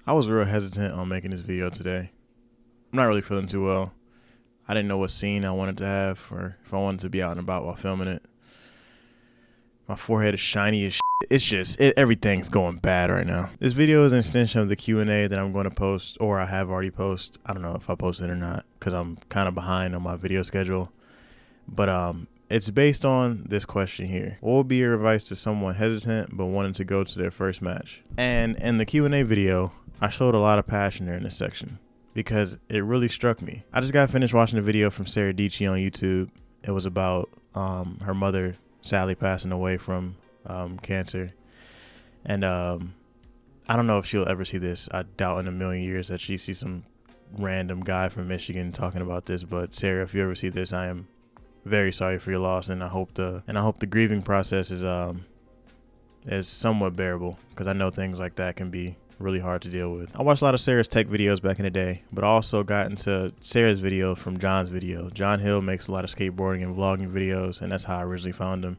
I was real hesitant on making this video today. I'm not really feeling too well. I didn't know what scene I wanted to have or if I wanted to be out and about while filming it. My forehead is shiny as shit. It's just, everything's going bad right now. This video is an extension of the Q&A that I'm going to post, or I have already posted. I don't know if I posted it or not because I'm kind of behind on my video schedule. But it's based on this question here. What would be your advice to someone hesitant but wanting to go to their first match? And in the Q&A video, I showed a lot of passion there in this section because it really struck me. I just got finished watching a video from Sarah Dietschy on YouTube. It was about her mother, Sally, passing away from cancer. And I don't know if she'll ever see this. I doubt in a million years that she sees some random guy from Michigan talking about this. But Sarah, if you ever see this, I am very sorry for your loss, and I hope the grieving process is somewhat bearable, because I know things like that can be really hard to deal with. I watched a lot of Sarah's tech videos back in the day, but I also got into Sarah's video from John's video. John Hill makes a lot of skateboarding and vlogging videos, and that's how I originally found him.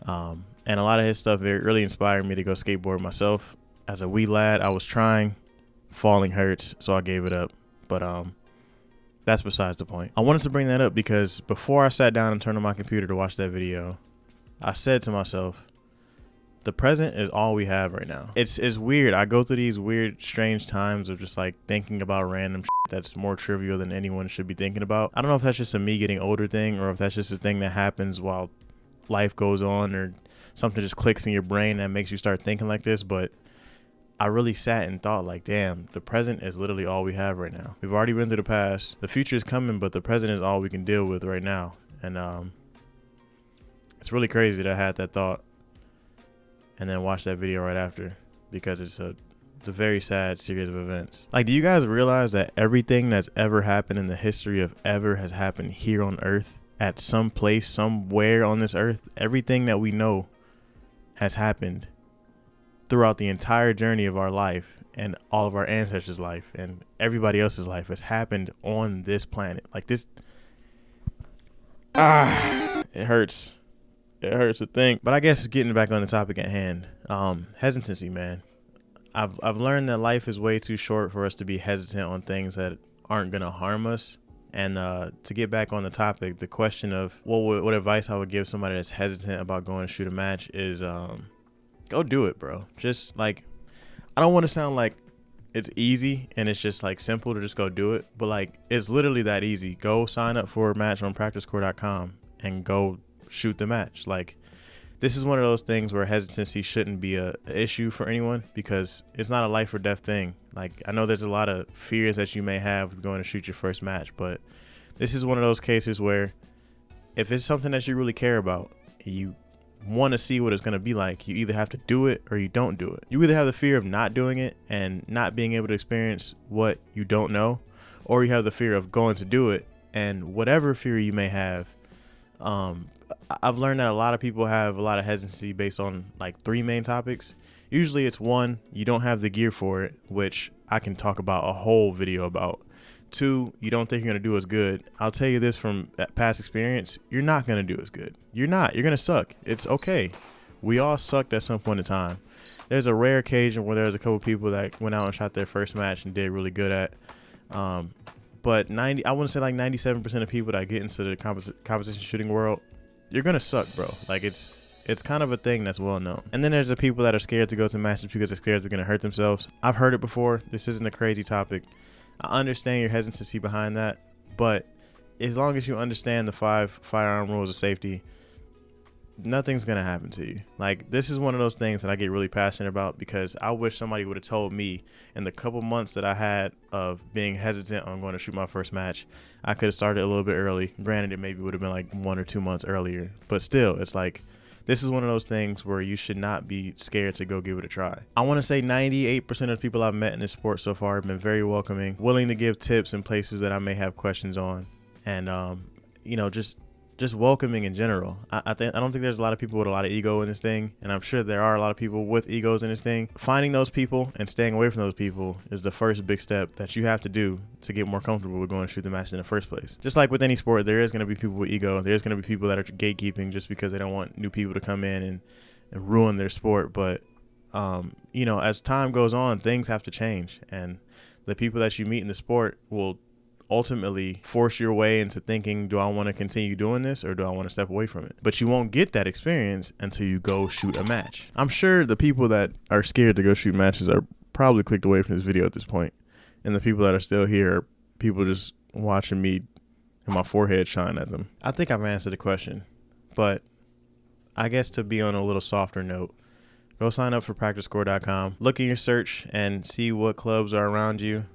And a lot of his stuff really inspired me to go skateboard myself. As a wee lad, I was trying. Falling hurts, so I gave it up. But that's besides the point. I wanted to bring that up because before I sat down and turned on my computer to watch that video, I said to myself, the present is all we have right now. It's weird. I go through these weird, strange times of just like thinking about random shit that's more trivial than anyone should be thinking about. I don't know if that's just a me getting older thing, or if that's just a thing that happens while life goes on, or something just clicks in your brain that makes you start thinking like this. But I really sat and thought, like, damn, the present is literally all we have right now. We've already been through the past. The future is coming, but the present is all we can deal with right now. And it's really crazy that I had that thought and then watched that video right after, because it's a very sad series of events. Like, do you guys realize that everything that's ever happened in the history of ever has happened here on Earth, at some place, somewhere on this Earth? Everything that we know has happened throughout the entire journey of our life, and all of our ancestors' life and everybody else's life has happened on this planet. Like this, it hurts. It hurts to think. But I guess getting back on the topic at hand, hesitancy, man. I've learned that life is way too short for us to be hesitant on things that aren't gonna harm us. And to get back on the topic, the question of what advice I would give somebody that's hesitant about going to shoot a match is go do it, bro. Just like, I don't want to sound like it's easy and it's just like simple to just go do it, but like it's literally that easy. Go sign up for a match on practicecore.com and go shoot the match. Like, this is one of those things where hesitancy shouldn't be a issue for anyone, because it's not a life or death thing. Like, I know there's a lot of fears that you may have with going to shoot your first match, but this is one of those cases where if it's something that you really care about, you want to see what it's going to be like, you either have to do it or you don't do it. You either have the fear of not doing it and not being able to experience what you don't know, or you have the fear of going to do it, and whatever fear you may have, I've learned that a lot of people have a lot of hesitancy based on like three main topics. Usually it's one, you don't have the gear for it, which I can talk about a whole video about. Two, you don't think you're going to do as good. I'll tell you this from past experience, you're not going to do as good. You're going to suck. It's okay. We all sucked at some point in time. There's a rare occasion where there's a couple people that went out and shot their first match and did really good at. But I want to say like 97% of people that get into the competition shooting world, you're going to suck, bro. Like, it's kind of a thing that's well known. And then there's the people that are scared to go to matches because they're scared they're going to hurt themselves. I've heard it before. This isn't a crazy topic. I understand your hesitancy behind that, but as long as you understand the 5 firearm rules of safety, nothing's going to happen to you. Like, this is one of those things that I get really passionate about, because I wish somebody would have told me in the couple months that I had of being hesitant on going to shoot my first match, I could have started a little bit early. Granted, it maybe would have been like 1 or 2 months earlier, but still, it's like, this is one of those things where you should not be scared to go give it a try. I want to say 98% of the people I've met in this sport so far have been very welcoming, willing to give tips in places that I may have questions on, and just welcoming in general. I don't think there's a lot of people with a lot of ego in this thing, and I'm sure there are a lot of people with egos in this thing. Finding those people and staying away from those people is the first big step that you have to do to get more comfortable with going to shoot the match in the first place. Just like with any sport, there is going to be people with ego. There's going to be people that are gatekeeping just because they don't want new people to come in and ruin their sport. But As time goes on, things have to change, and the people that you meet in the sport will ultimately force your way into thinking, do I want to continue doing this or do I want to step away from it? But you won't get that experience until you go shoot a match. I'm sure the people that are scared to go shoot matches are probably clicked away from this video at this point. And the people that are still here are people just watching me and my forehead shine at them. I think I've answered the question, but I guess to be on a little softer note, go sign up for practicescore.com. Look in your search and see what clubs are around you.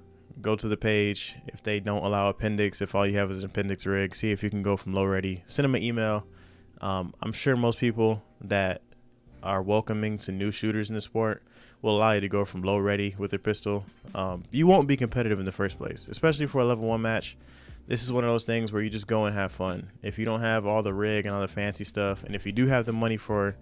Go to the page. If they don't allow appendix, if all you have is an appendix rig, see if you can go from low ready. Send them an email. I'm sure most people that are welcoming to new shooters in the sport will allow you to go from low ready with their pistol. You won't be competitive in the first place, especially for a level 1 match. This is one of those things where you just go and have fun. If you don't have all the rig and all the fancy stuff, and if you do have the money for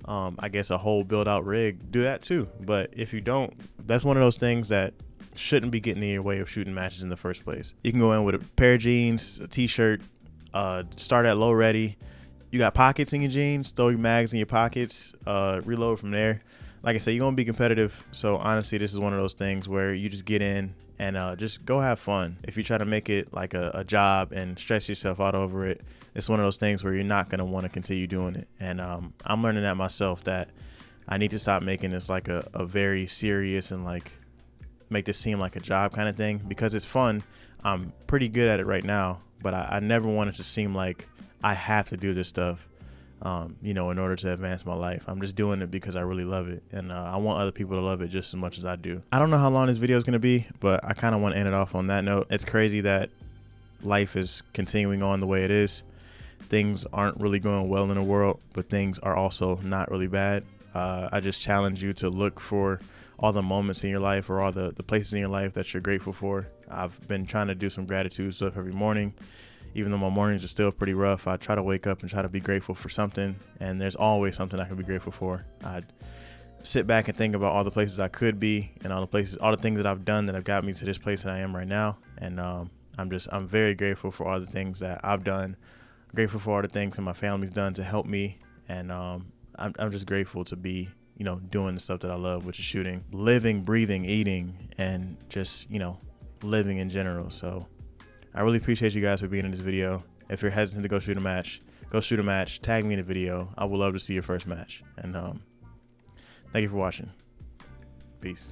a whole build out rig, do that too. But if you don't, that's one of those things that shouldn't be getting in your way of shooting matches in the first place. You can go in with a pair of jeans, a t-shirt, start at low ready. You got pockets in your jeans, throw your mags in your pockets, reload from there. Like I said, you're going to be competitive. So honestly, this is one of those things where you just get in and just go have fun. If you try to make it like a job and stress yourself out over it, it's one of those things where you're not going to want to continue doing it. And I'm learning that myself, that I need to stop making this like a very serious and like make this seem like a job kind of thing, because it's fun. I'm pretty good at it right now, but I never want it to seem like I have to do this stuff, in order to advance my life. I'm just doing it because I really love it, and I want other people to love it just as much as I do. I don't know how long this video is going to be, but I kind of want to end it off on that note. It's crazy that life is continuing on the way it is. Things aren't really going well in the world, but things are also not really bad. I just challenge you to look for all the moments in your life, or all the places in your life that you're grateful for. I've been trying to do some gratitude stuff every morning. Even though my mornings are still pretty rough, I try to wake up and try to be grateful for something, and there's always something I can be grateful for. I sit back and think about all the places I could be, and all the things that I've done that have got me to this place that I am right now. And I'm very grateful for all the things that I've done. I'm grateful for all the things that my family's done to help me, and I'm just grateful to be doing the stuff that I love, which is shooting, living, breathing, eating, and just living in general. So I really appreciate you guys for being in this video. If you're hesitant to go shoot a match, go shoot a match. Tag me in the video. I would love to see your first match. And thank you for watching. Peace.